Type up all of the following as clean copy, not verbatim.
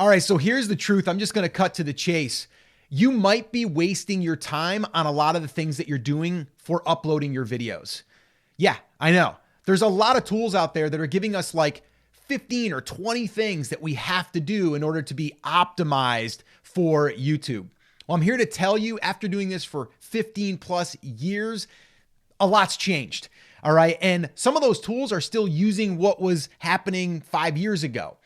All right, so here's the truth. I'm just going to cut to the chase. You might be wasting your time on a lot of the things that you're doing for uploading your videos. Yeah, I know. There's a lot of tools out there that are giving us like 15 or 20 things that we have to do in order to be optimized for YouTube. Well, I'm here to tell you, after doing this for 15 plus years, a lot's changed. All right. And some of those tools are still using what was happening 5 years ago.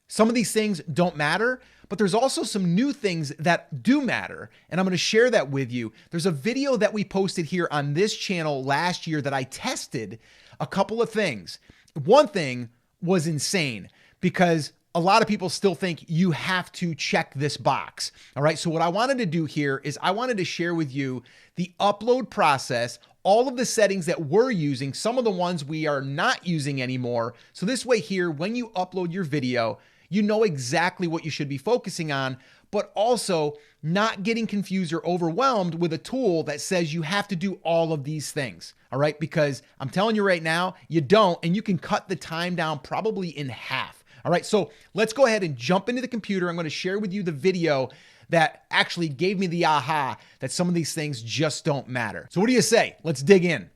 Some of these things don't matter, but there's also some new things that do matter. And I'm going to share that with you. There's a video that we posted here on this channel last year that I tested a couple of things. One thing was insane because a lot of people still think you have to check this box. All right. So what I wanted to do here is I wanted to share with you the upload process, all of the settings that we're using, some of the ones we are not using anymore. So this way here, when you upload your video, you know exactly what you should be focusing on, but also not getting confused or overwhelmed with a tool that says you have to do all of these things. All right. Because I'm telling you right now, you don't, and you can cut the time down probably in half. All right. So let's go ahead and jump into the computer. I'm going to share with you the video that actually gave me the aha that some of these things just don't matter. So what do you say? Let's dig in.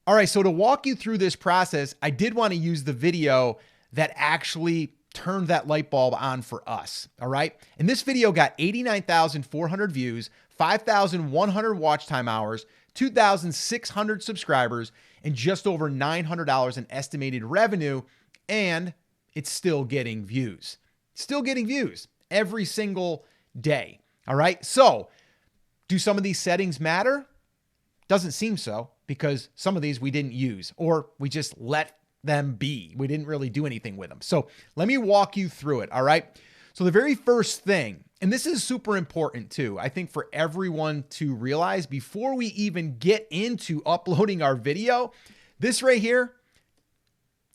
All right. So to walk you through this process, I did want to use the video that actually turned that light bulb on for us. All right. And this video got 89,400 views, 5,100 watch time hours, 2,600 subscribers, and just over $900 in estimated revenue. And it's still getting views. Still getting views every single day. All right. So do some of these settings matter? Doesn't seem so, because some of these we didn't use, or we just let them be. We didn't really do anything with them. So let me walk you through it. All right. So the very first thing, and this is super important too, I think for everyone to realize before we even get into uploading our video, this right here,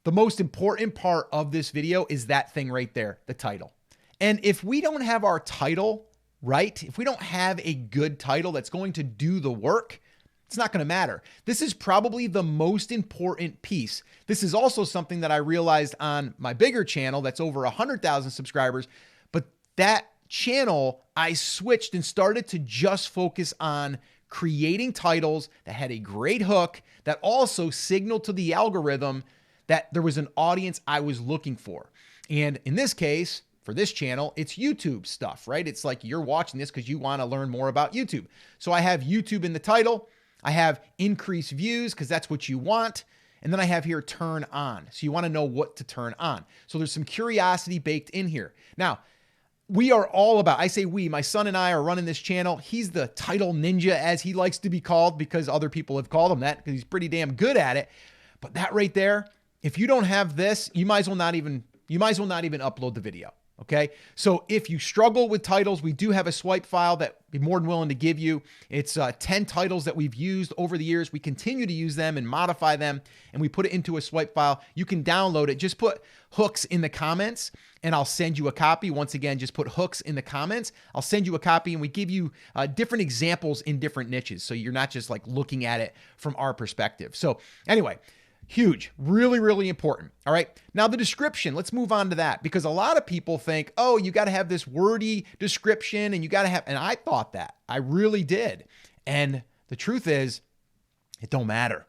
the most important part of this video is that thing right there, the title. And if we don't have our title right, if we don't have a good title that's going to do the work, it's not going to matter. This is probably the most important piece. This is also something that I realized on my bigger channel that's over 100,000 subscribers. But that channel, I switched and started to just focus on creating titles that had a great hook that also signaled to the algorithm that there was an audience I was looking for. And in this case, for this channel, it's YouTube stuff, right? It's like you're watching this because you want to learn more about YouTube. So I have YouTube in the title. I have increased views because that's what you want. And then I have here turn on. So you want to know what to turn on. So there's some curiosity baked in here. Now, we are all about, I say we, my son and I are running this channel. He's the title ninja, as he likes to be called, because other people have called him that because he's pretty damn good at it. But that right there, if you don't have this, you might as well not even upload the video. Okay. So if you struggle with titles, we do have a swipe file that we're more than willing to give you. It's 10 titles that we've used over the years. We continue to use them and modify them, and we put it into a swipe file. You can download it. Just put hooks in the comments and I'll send you a copy. Once again, just put hooks in the comments. I'll send you a copy, and we give you different examples in different niches. So you're not just like looking at it from our perspective. So anyway, huge, really, really important. All right. Now the description, let's move on to that, because a lot of people think, oh, you got to have this wordy description and you got to have, and I thought that, I really did. And the truth is it don't matter,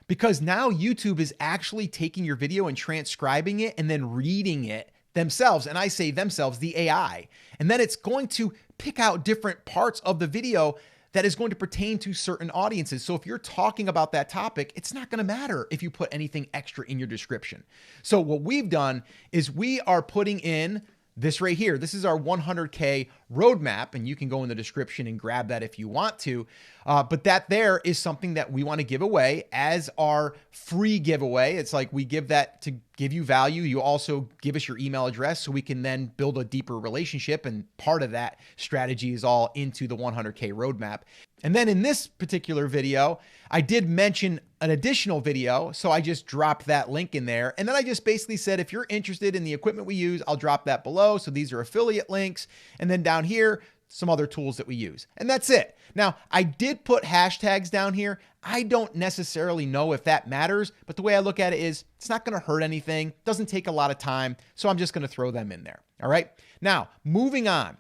because now YouTube is actually taking your video and transcribing it and then reading it themselves. And I say themselves, the AI, and then it's going to pick out different parts of the video that is going to pertain to certain audiences. So if you're talking about that topic, it's not going to matter if you put anything extra in your description. So what we've done is we are putting in this right here. This is our 100K roadmap, and you can go in the description and grab that if you want to. But that there is something that we want to give away as our free giveaway. It's like we give that to give you value. You also give us your email address so we can then build a deeper relationship. And part of that strategy is all into the 100K roadmap. And then in this particular video, I did mention an additional video. So I just dropped that link in there. And then I just basically said, if you're interested in the equipment we use, I'll drop that below. So these are affiliate links. And then down here, some other tools that we use. And that's it. Now, I did put hashtags down here. I don't necessarily know if that matters, but the way I look at it is it's not going to hurt anything. Doesn't take a lot of time. So I'm just going to throw them in there. All right. Now, moving on.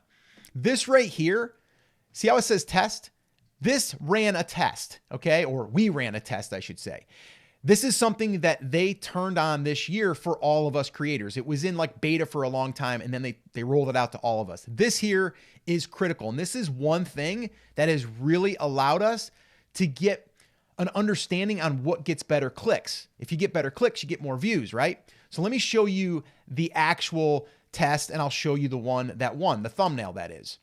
This right here, see how it says test? This ran a test, okay? Or we ran a test, I should say. This is something that they turned on this year for all of us creators. It was in like beta for a long time, and then they rolled it out to all of us. This here is critical, and this is one thing that has really allowed us to get an understanding on what gets better clicks. If you get better clicks, you get more views, right? So let me show you the actual test, and I'll show you the one that won, the thumbnail that is.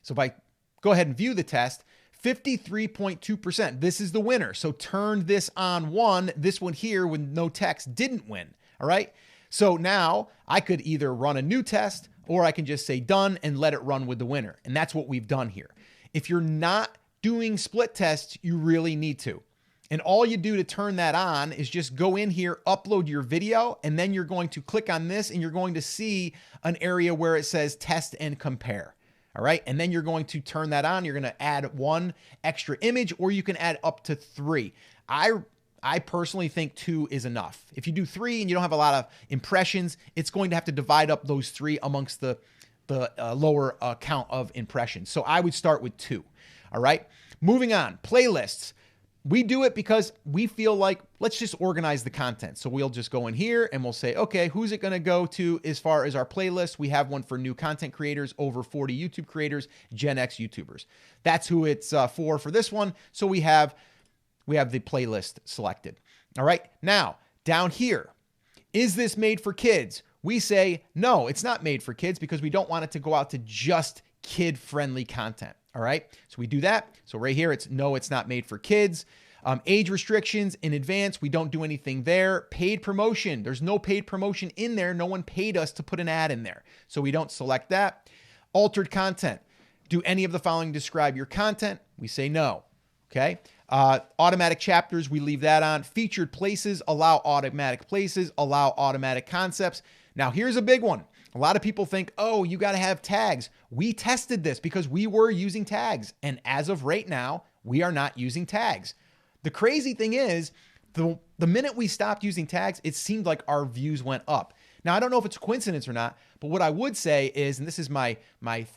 So if I go ahead and view the test, 53.2%. This is the winner. So turn this on one. This one here with no text didn't win. All right. So now I could either run a new test or I can just say done and let it run with the winner. And that's what we've done here. If you're not doing split tests, you really need to. And all you do to turn that on is just go in here, upload your video, and then you're going to click on this and you're going to see an area where it says test and compare. All right. And then you're going to turn that on. You're going to add one extra image, or you can add up to 3. I personally think 2 is enough. If you do 3 and you don't have a lot of impressions, it's going to have to divide up those 3 amongst the lower count of impressions. So I would start with 2. All right. Moving on. Playlists. We do it because we feel like let's just organize the content. So we'll just go in here and we'll say, okay, who's it going to go to as far as our playlist? We have one for new content creators, over 40 YouTube creators, Gen X YouTubers. That's who it's for this one. So we have the playlist selected. All right. Now down here, is this made for kids? We say, no, it's not made for kids because we don't want it to go out to just kid-friendly content. All right. So we do that. So right here, it's no, it's not made for kids. Age restrictions in advance. We don't do anything there. Paid promotion. There's no paid promotion in there. No one paid us to put an ad in there. So we don't select that. Altered content. Do any of the following describe your content? We say no. Okay. Automatic chapters. We leave that on. Featured places. Allow automatic places. Allow automatic concepts. Now here's a big one. A lot of people think, oh, you got to have tags. We tested this because we were using tags. And as of right now, we are not using tags. The crazy thing is, the minute we stopped using tags, it seemed like our views went up. Now, I don't know if it's a coincidence or not, but what I would say is, and this is my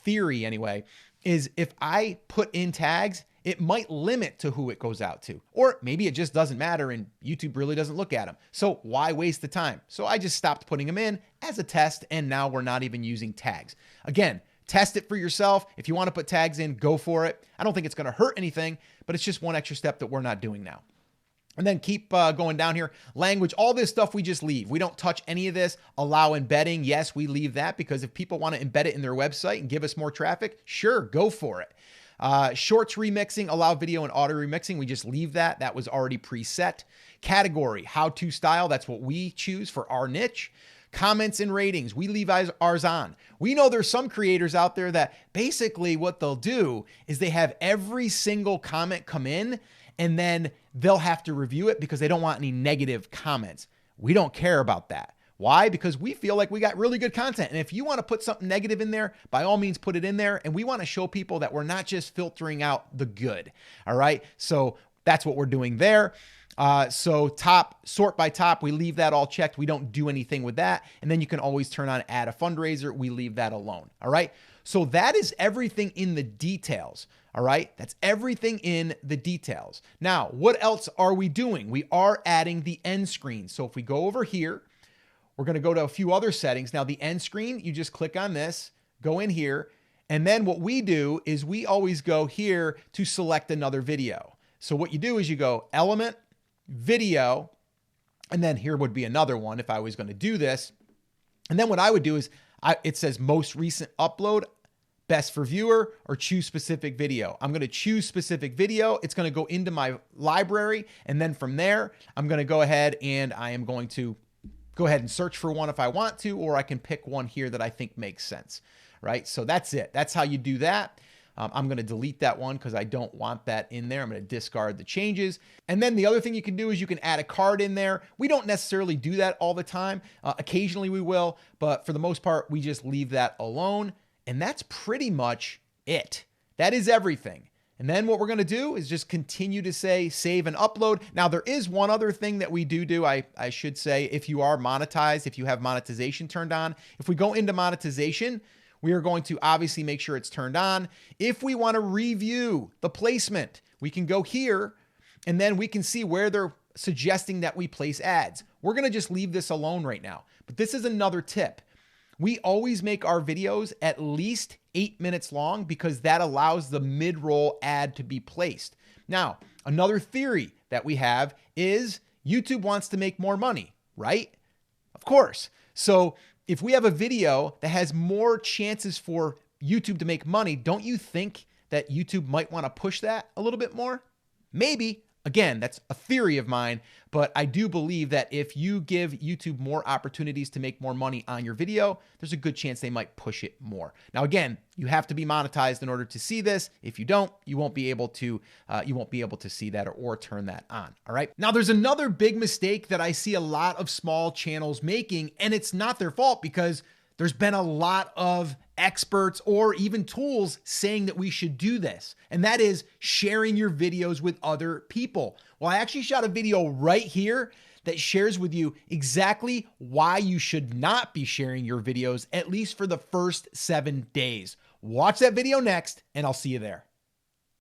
theory anyway, is if I put in tags, it might limit to who it goes out to. Or maybe it just doesn't matter and YouTube really doesn't look at them. So why waste the time? So I just stopped putting them in as a test, and now we're not even using tags. Again, test it for yourself. If you want to put tags in, go for it. I don't think it's going to hurt anything, but it's just one extra step that we're not doing now. And then keep going down here. Language, all this stuff we just leave. We don't touch any of this. Allow embedding. Yes, we leave that because if people want to embed it in their website and give us more traffic, sure, go for it. Shorts remixing, allow video and auto remixing. We just leave that. That was already preset. Category, how-to style. That's what we choose for our niche. Comments and ratings, we leave ours on. We know there's some creators out there that basically what they'll do is they have every single comment come in and then they'll have to review it because they don't want any negative comments. We don't care about that. Why? Because we feel like we got really good content. And if you want to put something negative in there, by all means, put it in there. And we want to show people that we're not just filtering out the good. All right. So that's what we're doing there. So top, sort by top, we leave that all checked. We don't do anything with that. And then you can always turn on add a fundraiser. We leave that alone. All right. So that is everything in the details. All right. That's everything in the details. Now, what else are we doing? We are adding the end screen. So if we go over here, we're going to go to a few other settings. Now the end screen, you just click on this, go in here. And then what we do is we always go here to select another video. So what you do is you go element, video, and then here would be another one if I was going to do this. And then what I would do is it says most recent upload, best for viewer, or choose specific video. I'm going to choose specific video. It's going to go into my library. And then from there, I'm going to go ahead and I am going to go ahead and search for one if I want to, or I can pick one here that I think makes sense, right? So that's it. That's how you do that. I'm going to delete that one because I don't want that in there. I'm going to discard the changes. And then the other thing you can do is you can add a card in there. We don't necessarily do that all the time. Occasionally we will, but for the most part, we just leave that alone. And that's pretty much it. That is everything. And then what we're going to do is just continue to say save and upload. Now, there is one other thing that we do. I should say, if you are monetized, if you have monetization turned on, if we go into monetization, we are going to obviously make sure it's turned on. If we want to review the placement, we can go here and then we can see where they're suggesting that we place ads. We're going to just leave this alone right now. But this is another tip. We always make our videos at least 8 minutes long because that allows the mid-roll ad to be placed. Now, another theory that we have is YouTube wants to make more money, right? Of course. So if we have a video that has more chances for YouTube to make money, don't you think that YouTube might want to push that a little bit more? Maybe. Again, that's a theory of mine, but I do believe that if you give YouTube more opportunities to make more money on your video, there's a good chance they might push it more. Now, again, you have to be monetized in order to see this. If you don't, you won't be able to see that or turn that on. All right. Now, there's another big mistake that I see a lot of small channels making, and it's not their fault because there's been a lot of experts or even tools saying that we should do this. And that is sharing your videos with other people. Well, I actually shot a video right here that shares with you exactly why you should not be sharing your videos, at least for the first 7 days. Watch that video next, and I'll see you there.